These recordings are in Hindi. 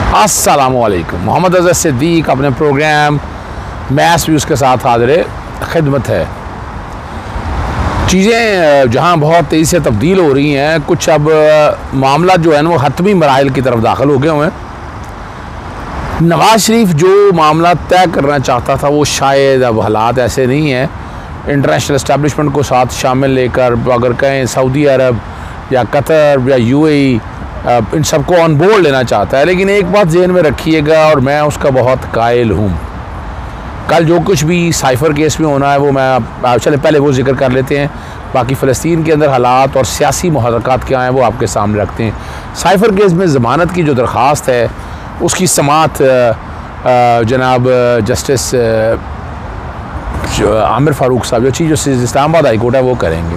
अस्सलामुअलैकुम। मोहम्मद अज़हर सिद्दीक अपने प्रोग्राम मैथ्स व्यूज़ के साथ हाज़िर खिदमत है। चीज़ें जहाँ बहुत तेज़ी से तब्दील हो रही हैं, कुछ अब मामला जो है ना वो हतमी मराहिल की तरफ दाखिल हो गए हुए हैं। नवाज़ शरीफ जो मामला तय करना चाहता था वो शायद अब हालात ऐसे नहीं हैं। इंटरनेशनल इस्टेब्लिशमेंट को साथ शामिल लेकर अगर कहें सऊदी अरब या कतर या यूएई इन सबको ऑन बोर्ड लेना चाहता है, लेकिन एक बात ज़हन में रखिएगा और मैं उसका बहुत कायल हूँ। कल जो कुछ भी साइफ़र केस में होना है वो मैं चले पहले वो जिक्र कर लेते हैं, बाकी फ़लस्तीन के अंदर हालात और सियासी मुहर्रकात क्या हैं वो आपके सामने रखते हैं। साइफ़र केस में ज़मानत की जो दरख्वास्त है उसकी समाअत जनाब जस्टिस आमिर फ़ारूक साहब जो chief justice Islamabad high court है वो करेंगे,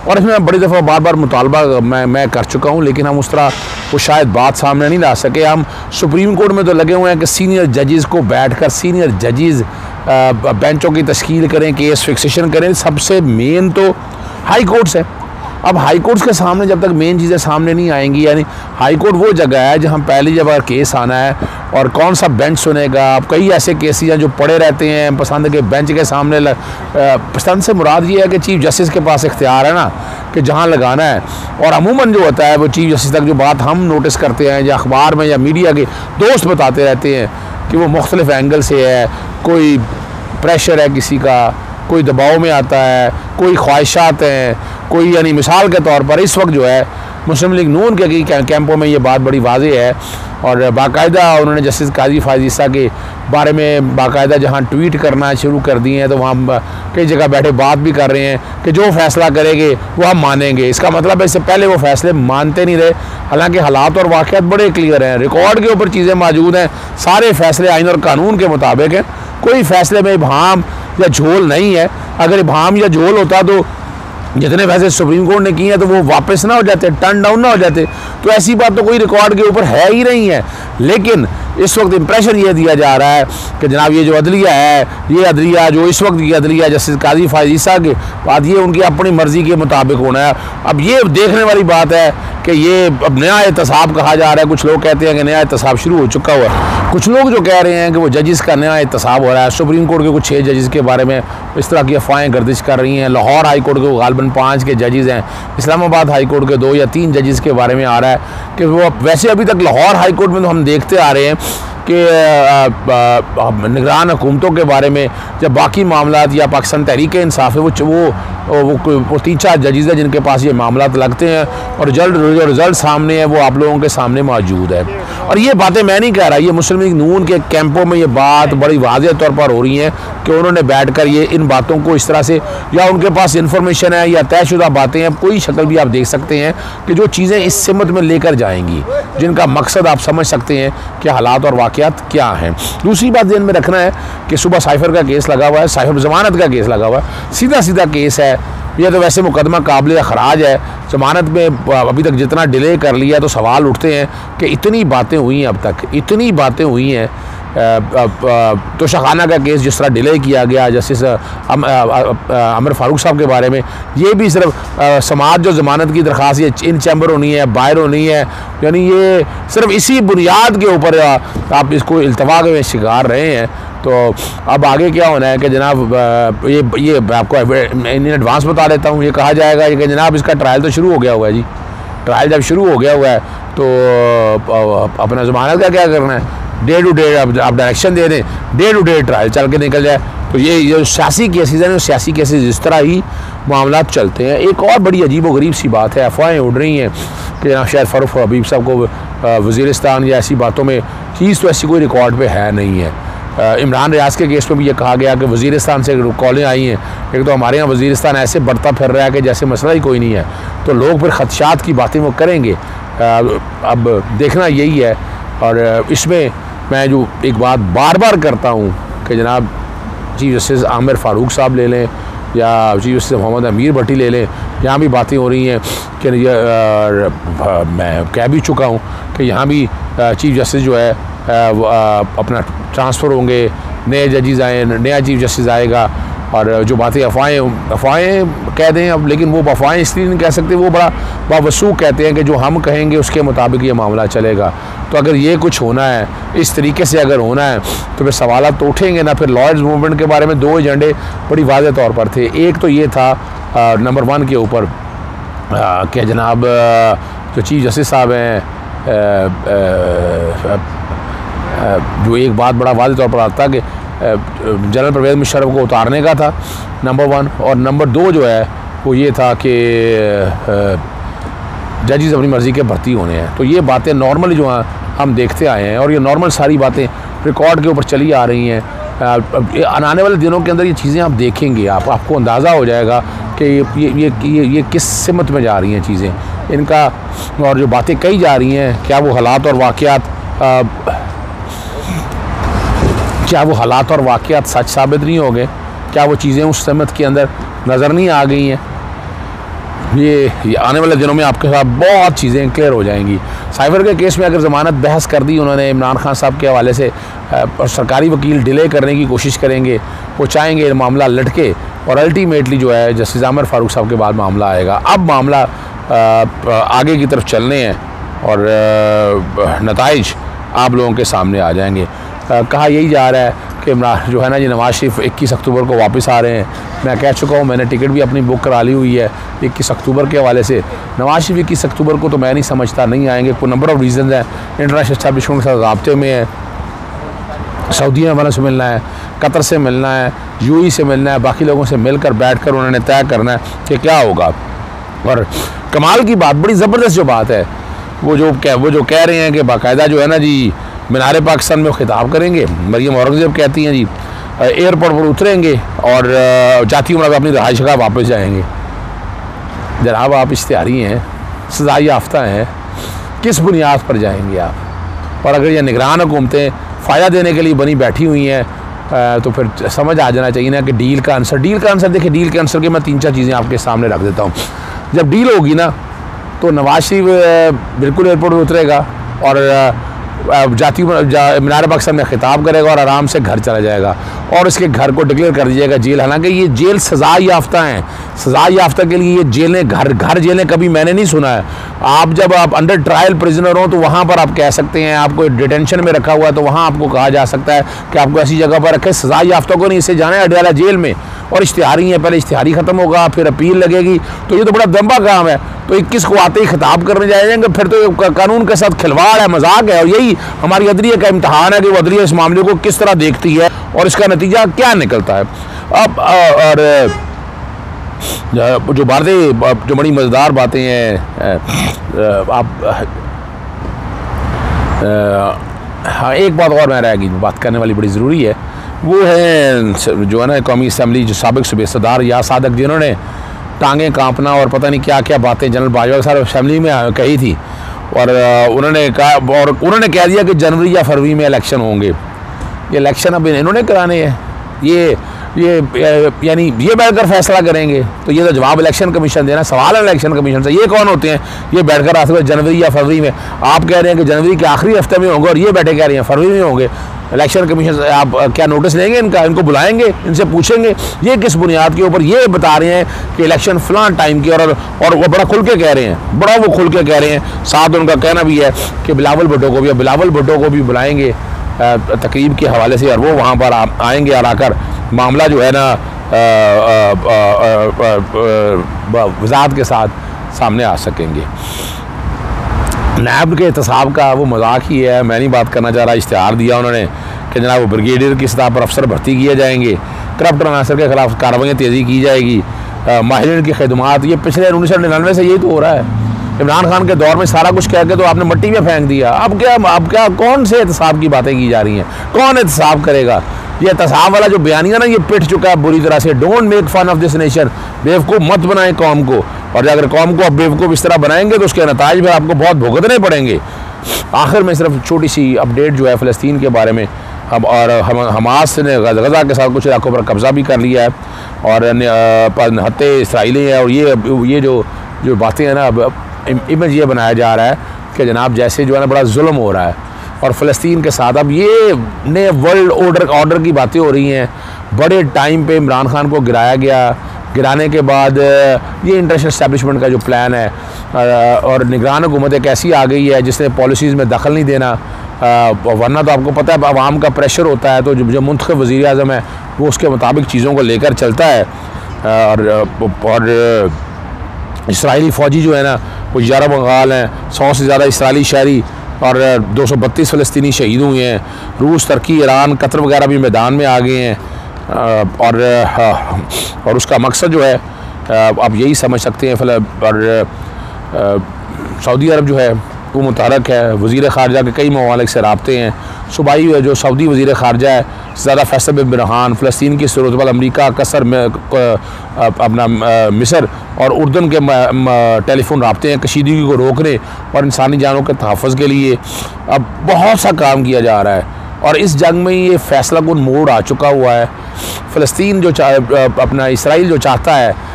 और इसमें बड़ी दफ़ा बार बार मुतालबा मैं कर चुका हूँ, लेकिन हम उस तरह वो शायद बात सामने नहीं ला सके। हम सुप्रीम कोर्ट में तो लगे हुए हैं कि सीनियर जजेज़ को बैठकर सीनियर जजेज़ बेंचों की तश्कील करें, केस फिक्सेशन करें। सबसे मेन तो हाई कोर्ट्स है। अब हाई कोर्ट्स के सामने जब तक मेन चीज़ें सामने नहीं आएंगी, यानी हाई कोर्ट वो जगह है जहाँ पहली जब अगर केस आना है और कौन सा बेंच सुनेगा। अब कई ऐसे केसेस हैं जो पड़े रहते हैं पसंद के बेंच के सामने। पसंद से मुराद ये है कि चीफ जस्टिस के पास इख्तियार है ना कि जहाँ लगाना है, और अमूमन जो होता है वो चीफ जस्टिस तक जो बात हम नोटिस करते हैं या अखबार में या मीडिया के दोस्त बताते रहते हैं कि वो मुख्तलिफ एंगल से है। कोई प्रेशर है किसी का, कोई दबाव में आता है, कोई ख्वाहिशात हैं, कोई यानी मिसाल के तौर पर इस वक्त जो है मुस्लिम लीग नून के कैंपों में ये बात बड़ी वाज़ेह है, और बाकायदा उन्होंने जस्टिस काजी फायज़ ईसा के बारे में बाकायदा जहाँ ट्वीट करना शुरू कर दिए हैं, तो वहाँ कई जगह बैठे बात भी कर रहे हैं कि जो फ़ैसला करेंगे वो हम मानेंगे। इसका मतलब है इससे पहले वो फ़ैसले मानते नहीं रहे, हालांकि हालात और वाक़यात बड़े क्लियर हैं, रिकॉर्ड के ऊपर चीज़ें मौजूद हैं। सारे फ़ैसले आइन और कानून के मुताबिक हैं, कोई फ़ैसले में इबहाम या झोल नहीं है। अगर इबहाम या झोल होता तो जितने फैसले सुप्रीम कोर्ट ने किए हैं तो वो वापस ना हो जाते, टर्न डाउन ना हो जाते। तो ऐसी बात तो कोई रिकॉर्ड के ऊपर है ही नहीं है। लेकिन इस वक्त इंप्रेशन ये दिया जा रहा है कि जनाब ये जो अदलिया है, ये अदलिया जो इस वक्त की अदलिया जस्टिस काजी फायज़ ईसा के बाद ये उनकी अपनी मर्ज़ी के मुताबिक होना है। अब ये देखने वाली बात है कि ये अब नया एहतसाब कहा जा रहा है। कुछ लोग कहते हैं कि नया एहतसाब शुरू हो चुका हुआ है, कुछ लोग जो कह रहे हैं कि वो जजेस का नया एहतसाब हो रहा है। सुप्रीम कोर्ट के कुछ 6 जजेस के बारे में इस तरह की अफवाहें गर्दिश कर रही हैं। लाहौर हाई कोर्ट के गालिबन 5 के जजेस हैं, इस्लामाबाद हाई कोर्ट के 2 या 3 जजेस के बारे में आ रहा है कि वो वैसे अभी तक लाहौर हाई कोर्ट में तो हम देखते आ रहे हैं कि निगरान हुकूमतों के बारे में जब बाकी मामलात या पाकिस्तान तहरीक इंसाफ है वो 3-4 जजेस हैं जिनके पास ये मामलात लगते हैं, और जल्द जो रिज़ल्ट सामने है वो आप लोगों के सामने मौजूद है। और ये बातें मैं नहीं कह रहा, ये मुस्लिम लीग नून के कैंपों में ये बात बड़ी वाज़ेह तौर पर हो रही है कि उन्होंने बैठकर ये इन बातों को इस तरह से, या उनके पास इन्फॉर्मेशन है या तयशुदा बातें हैं, कोई शक्ल भी आप देख सकते हैं कि जो चीज़ें इस सिमत में लेकर जाएंगी, जिनका मकसद आप समझ सकते हैं कि हालात और वाक़यात क्या हैं। दूसरी बात ध्यान में रखना है कि सुबह साइफ़र का केस लगा हुआ है, साइफ़र ज़मानत का केस लगा हुआ है, सीधा सीधा केस है। यह तो वैसे मुकदमा काबिल ख़राज है। ज़मानत में अभी तक जितना डिले कर लिया तो सवाल उठते हैं कि इतनी बातें हुई हैं, अब तक इतनी बातें हुई हैं। तो शखाना का केस जिस तरह डिले किया गया जस्टिस आमिर फ़ारूक साहब के बारे में, ये भी सिर्फ समाज जो ज़मानत की दरख्वास्त ये इन चैम्बर होनी है, बाहर होनी है, यानी ये सिर्फ इसी बुनियाद के ऊपर आप इसको इल्तवा में शिकार रहे हैं। तो अब आगे क्या होना है कि जनाब ये मैं आपको इन एडवांस बता देता हूँ। ये कहा जाएगा कि जनाब इसका ट्रायल तो शुरू हो गया हुआ है जी। ट्रायल जब शुरू हो गया हुआ है तो अपना ज़मानत का क्या करना है, डे टू डे आप डायरेक्शन दे दें, डे टू डे ट्रायल चल के निकल जाए। तो ये जो सियासी केसेस हैं, सियासी केसेस इस तरह ही मामला चलते हैं। एक और बड़ी अजीब व गरीब सी बात है, अफवाहें उड़ रही हैं कि जनाब शायद फ़ारूक हबीब साहब को वज़ीरिस्तान या ऐसी बातों में चीज़ तो ऐसी कोई रिकॉर्ड पे है नहीं है। इमरान रियाज के केस में भी ये कहा गया कि वज़ीरिस्तान से कॉलें आई हैं। एक तो हमारे यहाँ वज़ीरिस्तान ऐसे बढ़ता फिर रहा है कि जैसे मसला ही कोई नहीं है, तो लोग फिर खदशात की बातें वो करेंगे। अब देखना यही है। और इसमें मैं जो एक बात बार बार करता हूँ कि जनाब चीफ जस्टिस आमिर फ़ारूक साहब ले लें या चीफ जस्टिस मोहम्मद अमीर भट्टी ले लें, यहाँ भी बातें हो रही हैं कि मैं कह भी चुका हूँ कि यहाँ भी चीफ जस्टिस जो है अपना ट्रांसफ़र होंगे, नए जजेस आए, नया चीफ जस्टिस आएगा और जो बातें अफवाहें कह दें अब, लेकिन वो अफवाहें इसलिए नहीं कह सकते, वो बड़ा बावसूख कहते हैं कि जो हम कहेंगे उसके मुताबिक ये मामला चलेगा। तो अगर ये कुछ होना है, इस तरीके से अगर होना है, तो फिर सवाल तो उठेंगे ना। फिर लॉयर्स मूवमेंट के बारे में 2 एजेंडे बड़ी वाज़ेह तौर पर थे। एक तो ये था नंबर 1 के ऊपर कि जनाब जो चीफ जस्टिस साहब हैं, जो एक बात बड़ा वाज़ेह तौर पर आता कि जनरल परवेज़ मुशर्रफ को उतारने का था, नंबर 1। और नंबर 2 जो है वो ये था कि जजेस अपनी मर्ज़ी के भर्ती होने हैं। तो ये बातें नॉर्मली जो हैं हम देखते आए हैं, और ये नॉर्मल सारी बातें रिकॉर्ड के ऊपर चली आ रही हैं। आने वाले दिनों के अंदर ये चीज़ें आप देखेंगे, आपको अंदाज़ा हो जाएगा कि ये किस सिमत में जा रही हैं चीज़ें इनका। और जो बातें कही जा रही हैं, क्या वो हालात और वाक़यात सच साबित नहीं हो गए? क्या वो चीज़ें उस सिमत के अंदर नज़र नहीं आ गई हैं? ये आने वाले दिनों में आपके साथ बहुत चीज़ें क्लियर हो जाएंगी। साइबर के केस में अगर ज़मानत बहस कर दी उन्होंने इमरान खान साहब के हवाले से, और सरकारी वकील डिले करने की कोशिश करेंगे, वो चाहेंगे मामला लटके, और अल्टीमेटली जो है जस्टिस आमिर फारूक साहब के बाद मामला आएगा। अब मामला आगे की तरफ चलने हैं और नताइज आप लोगों के सामने आ जाएंगे। कहा यही जा रहा है कि जो है ना जी, नवाज़ शरीफ 21 अक्टूबर को वापस आ रहे हैं। मैं कह चुका हूँ, मैंने टिकट भी अपनी बुक करा ली हुई है 21 अक्टूबर के हवाले से। नवाज़ शरीफ 21 अक्टूबर को तो मैं नहीं समझता नहीं आएंगे। कोई नंबर ऑफ़ रीज़न है, इंटरनेशनल एस्टैब्लिशमेंट के साथ राब्ते में है, सऊदी वालों से मिलना है, कतर से मिलना है, यूएई से मिलना है, बाकी लोगों से मिलकर बैठकर उन्होंने तय करना है कि क्या होगा। और कमाल की बात, बड़ी ज़बरदस्त जो बात है, वो जो कह रहे हैं कि बाकायदा जो है ना जी, मीनार पाकिस्तान में खिताब करेंगे। मरियम औरंगज़ेब कहती हैं जी, एयरपोर्ट पर उतरेंगे और जाती उम्र अपनी रहाइश का वापस जाएंगे। जनाब आप इश्तिहारी हैं, सज़ा याफ्ता हैं, किस बुनियाद पर जाएंगे आप? और अगर ये निगरान हुकूमतें फ़ायदा देने के लिए बनी बैठी हुई हैं, तो फिर समझ आ जाना चाहिए ना कि डील का आंसर देखिए, डील के आंसर के मैं 3-4 चीज़ें आपके सामने रख देता हूँ। जब डील होगी ना, तो नवाज शरीफ बिल्कुल एयरपोर्ट पर उतरेगा और मीनार पाकिस्तान में खिताब करेगा और आराम से घर चला जाएगा, और इसके घर को डिक्लेयर कर दीजिएगा जेल। हालांकि ये जेल सज़ा याफ्ता हैं, सज़ा याफ्ता के लिए ये जेलें घर जेलें कभी मैंने नहीं सुना है। जब आप अंडर ट्रायल प्रिजनर हो तो वहाँ पर आप कह सकते हैं, आपको डिटेंशन में रखा हुआ है तो वहाँ आपको कहा जा सकता है कि आपको ऐसी जगह पर रखें। सज़ा याफ्ता को नहीं, इसे जाना है अडयाला जेल में। और इश्तिहारी है, पहले इश्तिहारी ख़त्म होगा, फिर अपील लगेगी, तो ये तो बड़ा लंबा काम है। तो 21 को आते ही खिताब करने जाएंगे, फिर तो कानून के साथ खिलवाड़ है, मजाक है। और यही हमारी अदलिया का इम्तहान है कि वो अदलिया इस मामले को किस तरह देखती है और इसका नतीजा क्या निकलता है। अब और जो बड़ी मज़ेदार बातें हैं, हाँ एक बात और मैं रहेगी, बात करने वाली बड़ी ज़रूरी है, वो है जो है ना कौमी असम्बली जो साबिक़ सूबे सदार या सादक, जिन्होंने टांगें कांपना और पता नहीं क्या क्या बातें जनरल बाजवा साहब असम्बली में कही थी, और उन्होंने कह दिया कि जनवरी या फरवरी में इलेक्शन होंगे। ये इलेक्शन अब इन्होंने कराने हैं, ये यानी ये बैठकर फैसला करेंगे। तो ये तो जवाब इलेक्शन कमीशन देना, सवाल है इलेक्शन कमीशन से। ये कौन होते हैं ये बैठकर आते हुए जनवरी या फरवरी में? आप कह रहे हैं कि जनवरी के आखिरी हफ्ते में होंगे, और ये बैठे कह रहे हैं फरवरी में होंगे। इलेक्शन कमीशन से आप क्या नोटिस लेंगे इनका? इनको बुलाएंगे, इनसे पूछेंगे ये किस बुनियाद के ऊपर ये बता रहे हैं कि इलेक्शन फलां टाइम की, और वो बड़ा खुल के कह रहे हैं, साथ उनका कहना भी है कि बिलावल भुट्टो को भी बुलाएंगे तकरीब के हवाले से, और वो वहाँ पर आएंगे और आकर मामला जो है ना वज़ाहत के साथ सामने आ सकेंगे। नैब के एहतसाब का वो मजाक ही है, मैं नहीं बात करना चाह रहा। इश्तिहार दिया उन्होंने कि जनाब वो ब्रिगेडियर की सतह पर अफसर भर्ती किए जाएंगे, करप्ट अनासर के खिलाफ कार्रवाइयाँ तेज़ी की जाएगी, माहिरीन की खिदमात। ये पिछले 1999 से यही तो हो रहा है। इमरान खान के दौर में सारा कुछ कह के तो आपने मिट्टी में फेंक दिया। अब क्या कौन से एहतसाब की बातें की जा रही हैं? कौन एहतसाब करेगा? ये एहतसाब वाला जो बयानिया ना, ये पिट चुका है बुरी तरह से। Don't make fun of this nation, बेवकूफ़ मत बनाएं कौम को, और अगर कौम को अब बेवकूफ़ इस तरह बनाएंगे तो उसके नताइज में आपको बहुत भुगतने पड़ेंगे। आखिर में सिर्फ छोटी सी अपडेट जो है फ़लस्तीन के बारे में, अब और हमास ने गज़ा के साथ कुछ इलाकों पर कब्ज़ा भी कर लिया है, और हत्ते इसराइली हैं। और ये जो बातें हैं ना, अब इमेज ये बनाया जा रहा है कि जनाब जैसे जो है ना बड़ा जुल्म हो रहा है और फ़लस्तीन के साथ अब ये नए वर्ल्ड ऑर्डर की बातें हो रही हैं, बड़े टाइम पे इमरान खान को गिराया गया। गिराने के बाद ये इंटरनेशनल इस्टेब्लिशमेंट का जो प्लान है और निगरान हुकूमत एक ऐसी आ गई है जिसने पॉलिसीज़ में दखल नहीं देना, वरना तो आपको पता है अवाम का प्रेशर होता है, तो जो मुंतखब वज़ीर आज़म है वो उसके मुताबिक चीज़ों को लेकर चलता है। और इसराइली फ़ौजी जो है ना वो 11 बंगाल हैं, 100 से ज़्यादा इसराइली शहरी और 232 फ़लस्तीनी शहीद हुए हैं। रूस, तुर्की, ईरान, कतर वगैरह भी मैदान में आ गए हैं। और उसका मकसद जो है आप यही समझ सकते हैं। और सऊदी अरब जो है वो मुतहरक है, वज़ीर ख़ारजा के कई ममालिक से राब्ते हैं। सूबाई जो सऊदी वज़ीर ख़ारजा है ज़्यादा फैसल बिन बरहान फ़लस्तीन की सूरत अमरीका, कतर में अपना मिस्र और उर्दन के टेलीफोन राब्ते हैं कशीदगी को रोकने और इंसानी जानों के तहफ़्फ़ुज़ के लिए। अब बहुत सा काम किया जा रहा है और इस जंग में ये फैसला कुन मोड़ आ चुका हुआ है। फ़लस्तीन जो अपना इसराइल जो चाहता है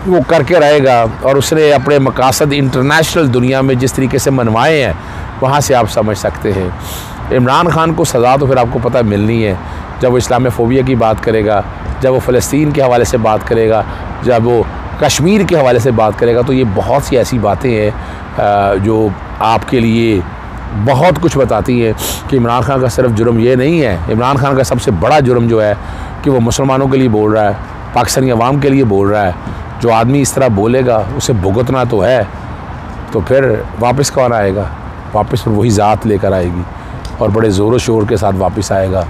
वो करके रहेगा और उसने अपने मकासद इंटरनेशनल दुनिया में जिस तरीके से मनवाए हैं वहाँ से आप समझ सकते हैं। इमरान खान को सज़ा तो फिर आपको पता मिलनी है जब वो इस्लामोफोबिया की बात करेगा, जब वो फ़लस्तीन के हवाले से बात करेगा, जब वो कश्मीर के हवाले से बात करेगा। तो ये बहुत सी ऐसी बातें हैं जो आपके लिए बहुत कुछ बताती है कि इमरान खान का सिर्फ जुर्म ये नहीं है। इमरान खान का सबसे बड़ा जुर्म जो है कि वो मुसलमानों के लिए बोल रहा है, पाकिस्तानी अवाम के लिए बोल रहा है। जो आदमी इस तरह बोलेगा उसे भुगतना तो है, तो फिर वापस कौन आएगा? वापस फिर वही ज़ात लेकर आएगी और बड़े ज़ोर शोर के साथ वापस आएगा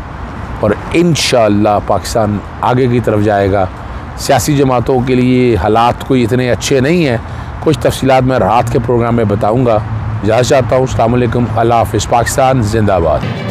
और इंशाअल्लाह पाकिस्तान आगे की तरफ जाएगा। सियासी जमातों के लिए हालात कोई इतने अच्छे नहीं हैं। कुछ तफसीलात मैं रात के प्रोग्राम में बताऊँगा। इजाज़त चाहता हूँ। अस्सलाम वालेकुम, अल्लाह हाफ़िज़। पाकिस्तान जिंदाबाद।